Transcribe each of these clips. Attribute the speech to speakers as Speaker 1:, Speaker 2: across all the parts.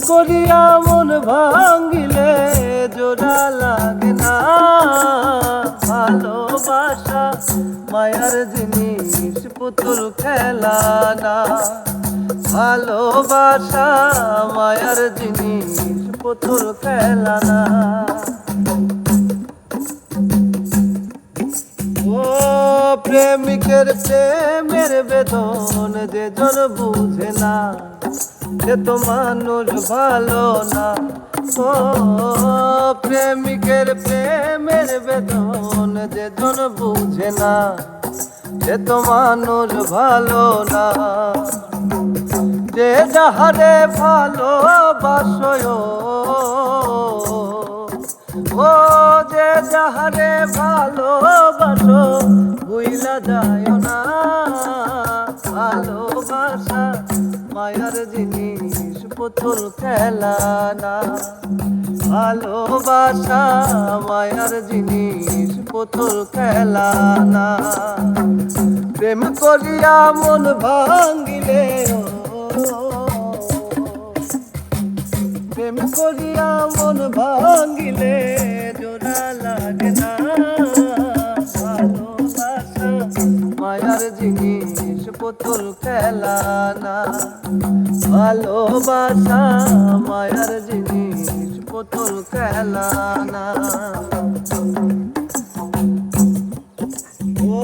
Speaker 1: করিয়া মন ভাঙ্গিলে জোড়া লাগে না। ভালোবাসা মায়ার জিনিস, পুতুল খেলা না। ভালোবাসা মায়ার জিনিস, পুতুল খেলা না। ও প্রেমিকের প্রেমের বেদন যে জন বুঝে না, সে তো মানুষ ভালো না। ও প্রেমিকের প্রেমের বেদন যে জন বুঝে না, সে তো মানুষ ভালো না। যে যাহারে ভালোবাসয়, ও যে যাহারে ভালোবাসো ভুইলা যায় না। ভালোবাসা মায়ার জিনিস, পুতুল খেলা না। ভালোবাসা মায়ার জিনিস, পুতুল খেলা না। প্রেম করিয়া মন ভাঙ্গিলে, প্রেম করিয়া মন ভাঙ্গিলে জোড়া লাগে না। ভালোবাসা মায়ার জিনিস, পুতুল খেলা না। ভালোবাসা মায়ার জিনিস, পুতুল খেলা না। ও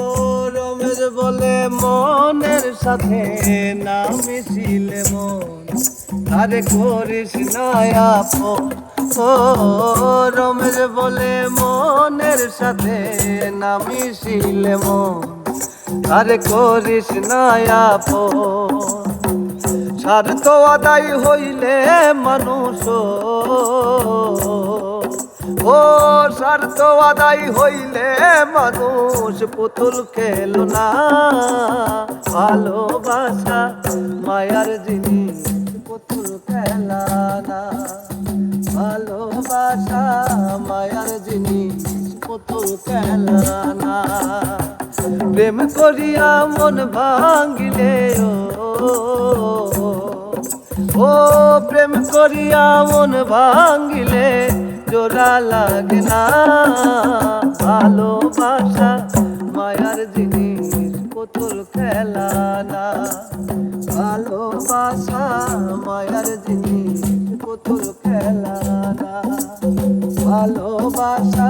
Speaker 1: রমেশ বলে মনের সাথে না মিশিলে মন, আরে করিস না আপন। ও রমেশ বলে মনের সাথে না মিশিলে মন, আরে করিস না আপন। স্বার্থ আদায় হইলে মানুষ, ও স্বার্থ আদায় হইলে মানুষ পুতুল খেলো না। ভালোবাসা মায়ার জিনিস, পুতুল খেলা না। ভালোবাসা মায়ার জিনিস, পুতুল খেলা না। প্রেম করিয়া মন ভাঙ্গিলে, ও প্রেম করিয়া মন ভাঙ্গিলে জোড়া লাগে না। ভালোবাসা মায়ার জিনিস, পুতুল খেলা না। ভালোবাসা মায়ার জিনিস, পুতুল খেলা না। ভালোবাসা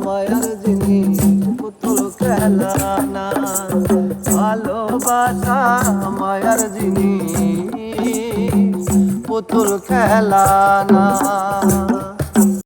Speaker 1: মায়ার জিনিস, পুতুল খেলা না। ভালোবাসা মায়ার জিনিস, পুতুল খেলা না।